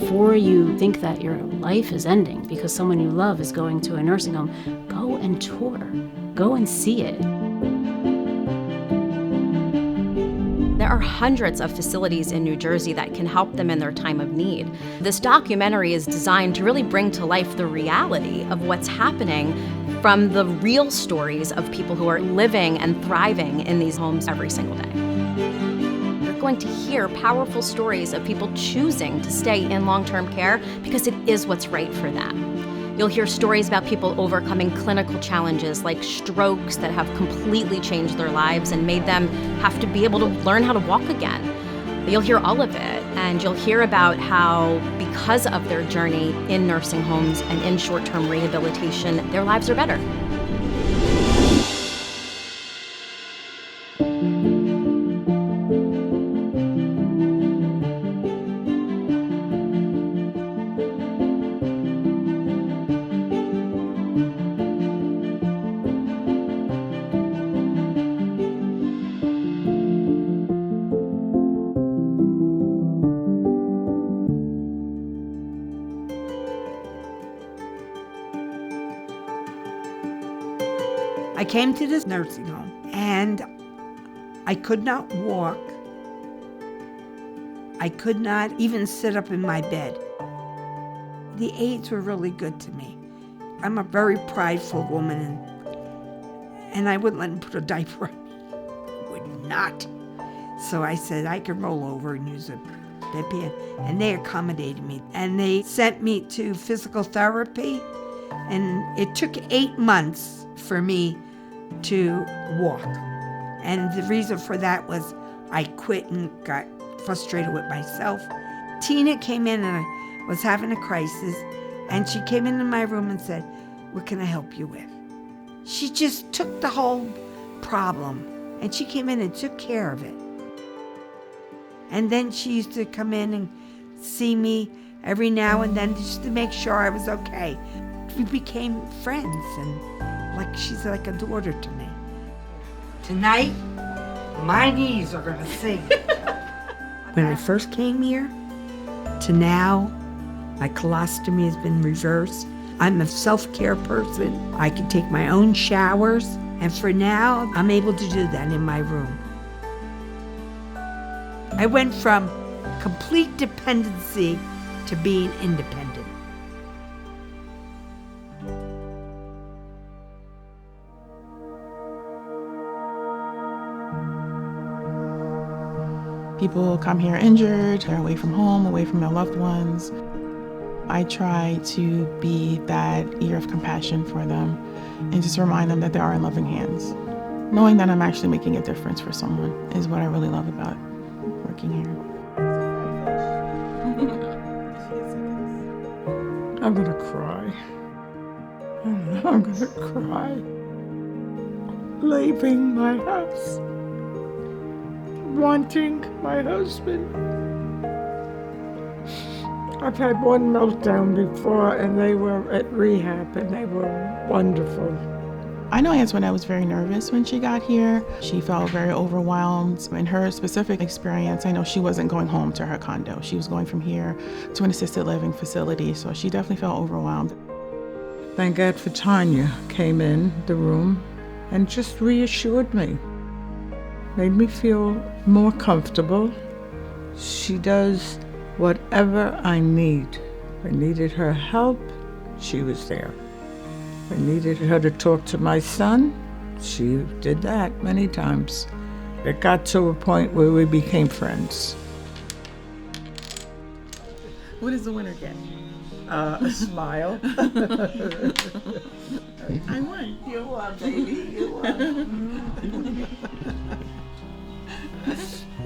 Before you think that your life is ending because someone you love is going to a nursing home, go and tour. Go and see it. There are hundreds of facilities in New Jersey that can help them in their time of need. This documentary is designed to really bring to life the reality of what's happening from the real stories of people who are living and thriving in these homes every single day. You're going to hear powerful stories of people choosing to stay in long-term care because it is what's right for them. You'll hear stories about people overcoming clinical challenges like strokes that have completely changed their lives and made them have to be able to learn how to walk again. You'll hear all of it, and you'll hear about how, because of their journey in nursing homes and in short-term rehabilitation, their lives are better. I came to this nursing home and I could not walk. I could not even sit up in my bed. The aides were really good to me. I'm a very prideful woman and I wouldn't let them put a diaper on me. Would not. So I said I could roll over and use a bedpan, and they accommodated me. And they sent me to physical therapy, and it took 8 months for me to walk. And the reason for that was I quit and got frustrated with myself. Tina came in and I was having a crisis, and she came into my room and said, "What can I help you with?" She just took the whole problem and she came in and took care of it. And then she used to come in and see me every now and then just to make sure I was okay. We became friends, and she's like a daughter to me. Tonight, my knees are gonna sing. When I first came here to now, my colostomy has been reversed. I'm a self-care person. I can take my own showers, and for now, I'm able to do that in my room. I went from complete dependency to being independent. People come here injured, they're away from home, away from their loved ones. I try to be that ear of compassion for them and just remind them that they are in loving hands. Knowing that I'm actually making a difference for someone is what I really love about working here. I'm gonna cry. I'm gonna cry. Leaving my house. Wanting my husband. I've had one meltdown before, and they were at rehab, and they were wonderful. I know Antoinette was very nervous when she got here. She felt very overwhelmed. In her specific experience, I know she wasn't going home to her condo. She was going from here to an assisted living facility, so she definitely felt overwhelmed. Thank God for Tanya came in the room and just reassured me. Made me feel more comfortable. She does whatever I need. If I needed her help, she was there. If I needed her to talk to my son, she did that many times. It got to a point where we became friends. What does the winner get? A smile. I won. You won, baby. You won.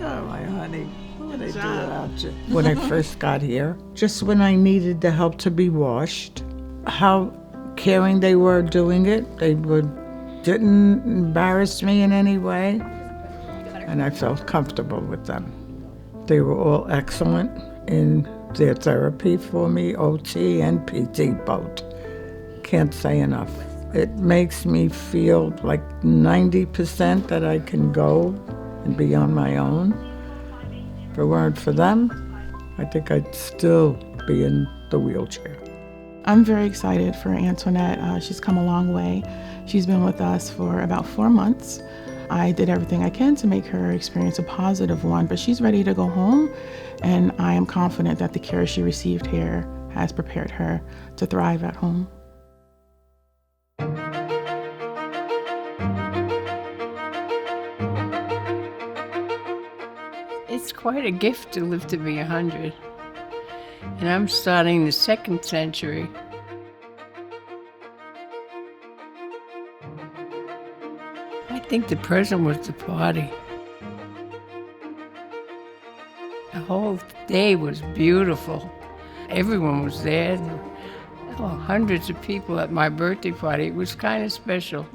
Oh, my honey. What would I do without you? When I first got here, just when I needed the help to be washed, how caring they were doing it. They didn't embarrass me in any way, and I felt comfortable with them. They were all excellent in their therapy for me, OT and PT both. Can't say enough. It makes me feel like 90% that I can go and be on my own. If it weren't for them, I think I'd still be in the wheelchair. I'm very excited for Antoinette. She's come a long way. She's been with us for about 4 months. I did everything I can to make her experience a positive one, but she's ready to go home, and I am confident that the care she received here has prepared her to thrive at home. It's quite a gift to live to be 100. And I'm starting the 2nd century. I think the present was the party. The whole day was beautiful. Everyone was there. There were hundreds of people at my birthday party. It was kind of special.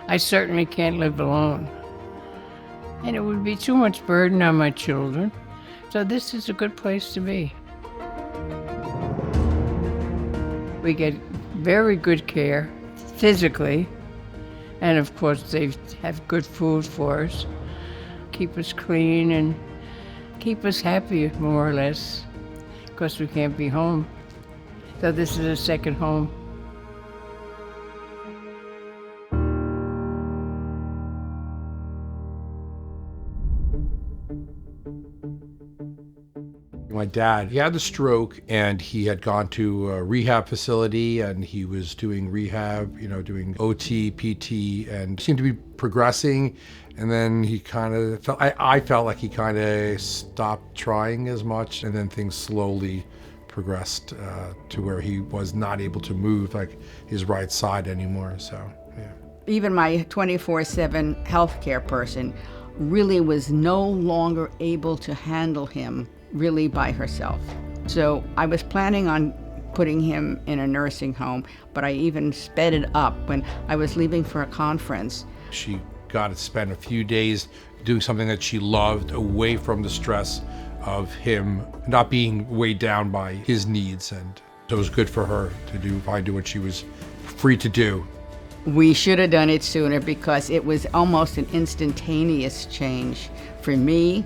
I certainly can't live alone. And it would be too much burden on my children. So this is a good place to be. We get very good care physically, and of course they have good food for us, keep us clean and keep us happy more or less, because we can't be home. So this is a second home. My dad, he had the stroke and he had gone to a rehab facility and he was doing rehab, doing OT, PT, and seemed to be progressing. And then he kind of felt, I felt like he kind of stopped trying as much, and then things slowly progressed to where he was not able to move like his right side anymore, so yeah. Even my 24/7 healthcare person really was no longer able to handle him really by herself. So I was planning on putting him in a nursing home, but I even sped it up when I was leaving for a conference. She got to spend a few days doing something that she loved, away from the stress of him not being weighed down by his needs, and so it was good for her to find what she was free to do. We should have done it sooner because it was almost an instantaneous change for me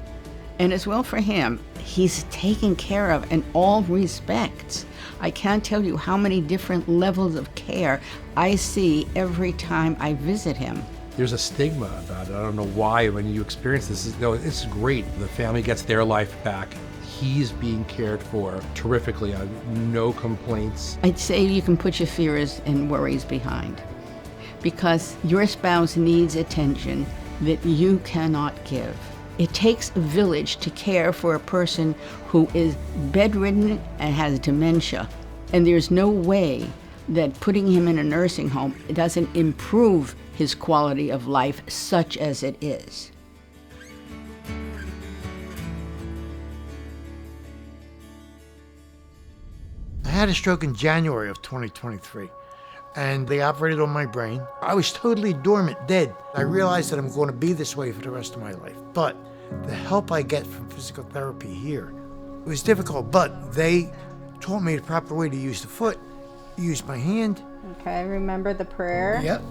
and as well for him. He's taken care of in all respects. I can't tell you how many different levels of care I see every time I visit him. There's a stigma about it. I don't know why. When you experience this, it's great. The family gets their life back. He's being cared for terrifically. I have no complaints. I'd say you can put your fears and worries behind, because your spouse needs attention that you cannot give. It takes a village to care for a person who is bedridden and has dementia. And there's no way that putting him in a nursing home doesn't improve his quality of life such as it is. I had a stroke in January of 2023. And they operated on my brain. I was totally dormant, dead. I realized that I'm going to be this way for the rest of my life. But the help I get from physical therapy here, it was difficult, but they taught me the proper way to use the foot, use my hand. Okay, remember the prayer? Yep.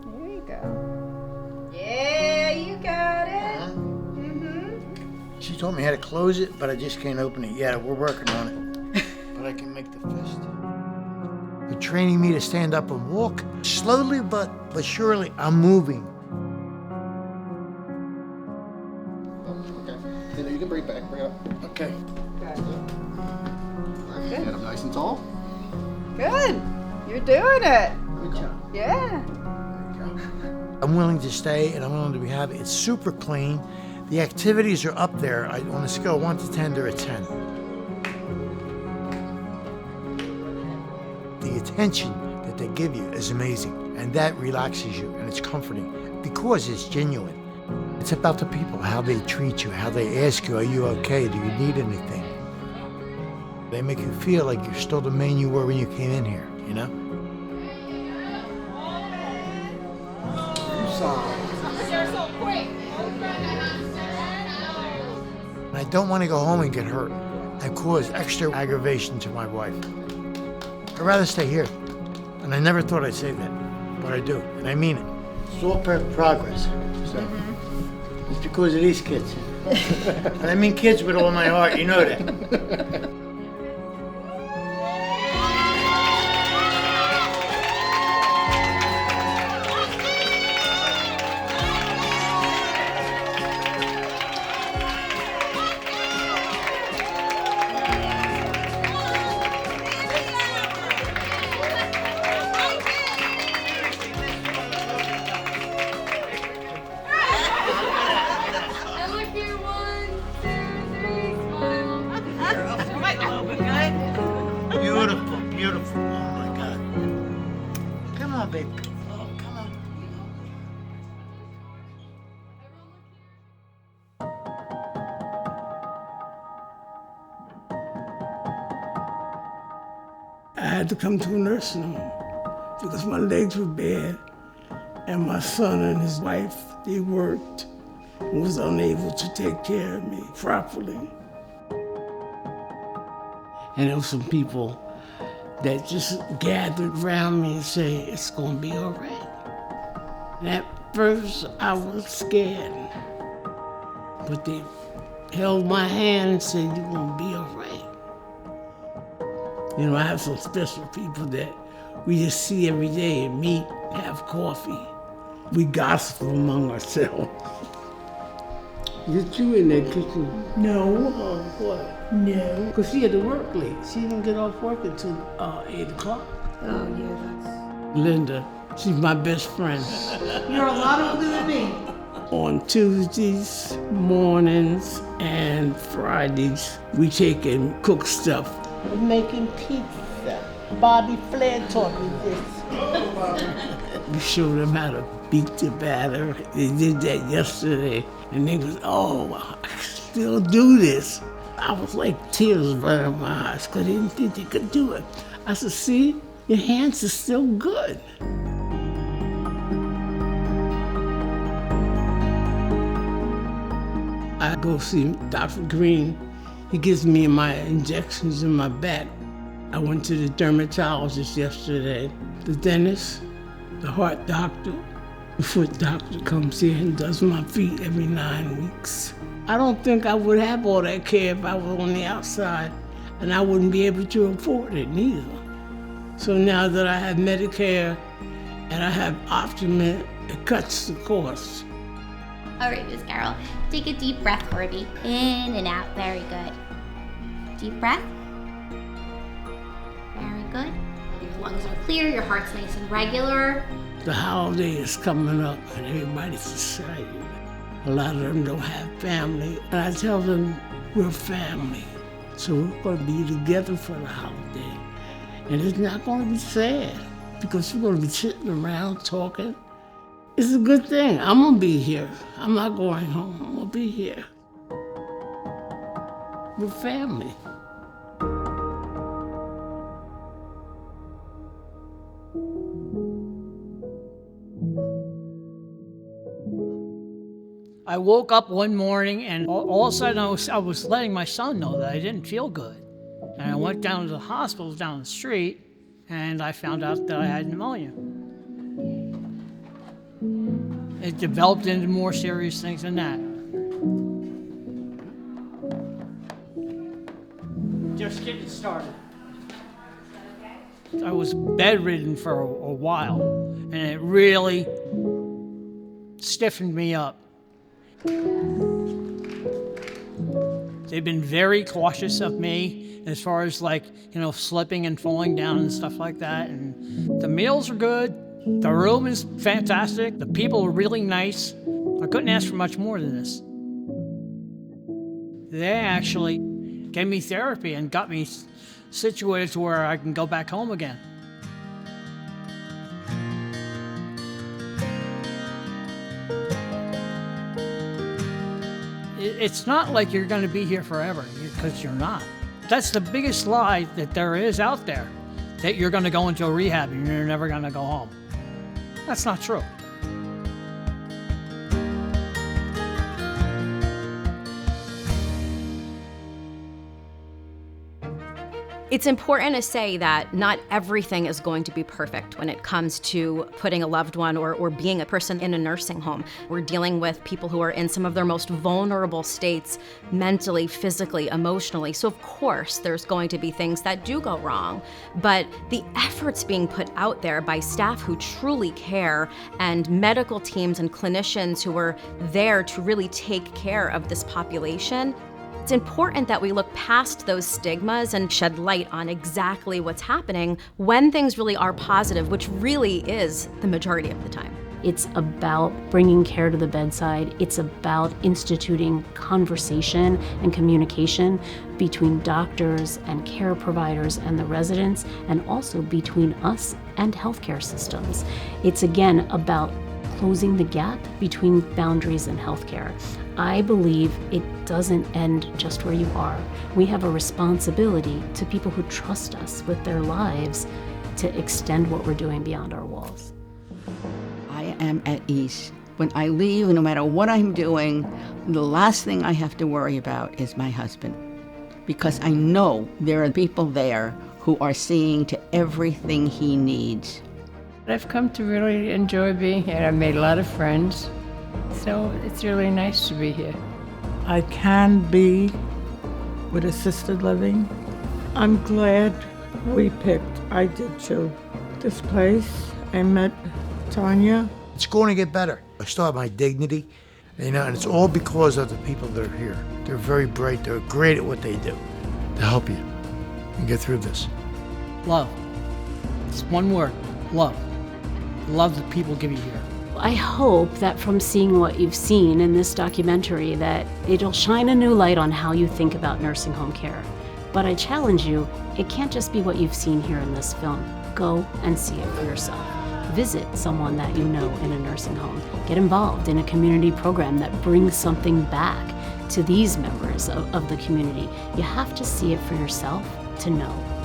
There you go. Yeah, you got it. She taught me how to close it, but I just can't open it yet. We're working on it. But I can make the fist. They're training me to stand up and walk. Slowly but surely, I'm moving. Okay. You can bring it back. Bring it up. Okay. Stand up nice and tall. Good. You're doing it. Good job. Yeah. I'm willing to stay and I'm willing to be happy. It's super clean. The activities are up there. On a scale of 1 to 10, they're a 10. The attention that they give you is amazing, and that relaxes you, and it's comforting because it's genuine. It's about the people, how they treat you, how they ask you, are you okay? Do you need anything? They make you feel like you're still the man you were when you came in here, you know? I don't want to go home and get hurt and cause extra aggravation to my wife. I'd rather stay here. And I never thought I'd say that, but I do, and I mean it. It's all progress. So it's because of these kids. And I mean kids with all my heart, you know that. Beautiful, beautiful. Oh my God. Come on, baby. Oh, come on. I had to come to a nursing home because my legs were bad, and my son and his wife, they worked and was unable to take care of me properly. And there were some people that just gathered around me and say, it's gonna be all right. And at first I was scared, but they held my hand and said, you're gonna be all right. You know, I have some special people that we just see every day and meet, have coffee. We gossip among ourselves. Did you in that kitchen? No. Oh, what? No. Because she had to work late. She didn't get off work until 8 o'clock. Oh, yeah, that's... Linda, she's my best friend. You're a lot older than me. On Tuesdays, mornings, and Fridays, we take and cook stuff. We're making pizza. Bobby Flair taught me this. We showed them how to beat the batter. They did that yesterday, and they was, oh, I can still do this. I was like tears running my eyes because they didn't think they could do it. I said, see, your hands are still good. I go see Dr. Green. He gives me my injections in my back. I went to the dermatologist yesterday, the dentist, the heart doctor. The foot doctor comes here and does my feet every 9 weeks. I don't think I would have all that care if I was on the outside, and I wouldn't be able to afford it neither. So now that I have Medicare and I have Optimin, it cuts the cost. All right, Miss Carol, take a deep breath for me. In and out, very good. Deep breath. Very good. Your lungs are clear, your heart's nice and regular. The holiday is coming up and everybody's excited. A lot of them don't have family. And I tell them we're family. So we're going to be together for the holiday. And it's not going to be sad because we're going to be sitting around talking. It's a good thing. I'm going to be here. I'm not going home. I'm going to be here. We're family. I woke up one morning and all of a sudden I was letting my son know that I didn't feel good. And I went down to the hospital down the street and I found out that I had pneumonia. It developed into more serious things than that. Just getting started. I was bedridden for a while and it really stiffened me up. They've been very cautious of me as far as slipping and falling down and stuff like that. And the meals are good. The room is fantastic. The people are really nice. I couldn't ask for much more than this. They actually gave me therapy and got me situated to where I can go back home again. It's not like you're going to be here forever, because you're not. That's the biggest lie that there is out there, that you're going to go into a rehab and you're never going to go home. That's not true. It's important to say that not everything is going to be perfect when it comes to putting a loved one or being a person in a nursing home. We're dealing with people who are in some of their most vulnerable states, mentally, physically, emotionally. So of course, there's going to be things that do go wrong. But the efforts being put out there by staff who truly care and medical teams and clinicians who are there to really take care of this population, it's important that we look past those stigmas and shed light on exactly what's happening when things really are positive, which really is the majority of the time. It's about bringing care to the bedside. It's about instituting conversation and communication between doctors and care providers and the residents, and also between us and healthcare systems. It's again about closing the gap between boundaries and healthcare. I believe it doesn't end just where you are. We have a responsibility to people who trust us with their lives to extend what we're doing beyond our walls. I am at ease. When I leave, no matter what I'm doing, the last thing I have to worry about is my husband. Because I know there are people there who are seeing to everything he needs. I've come to really enjoy being here. I've made a lot of friends, so it's really nice to be here. I can be with assisted living. I'm glad we picked, I did too, this place. I met Tanya. It's going to get better. I still have my dignity, and it's all because of the people that are here. They're very bright. They're great at what they do to help you and get through this. Love. It's one word, love. Love the people give you here. I hope that from seeing what you've seen in this documentary that it'll shine a new light on how you think about nursing home care. But I challenge you, it can't just be what you've seen here in this film. Go and see it for yourself. Visit someone that you know in a nursing home. Get involved in a community program that brings something back to these members of the community. You have to see it for yourself to know.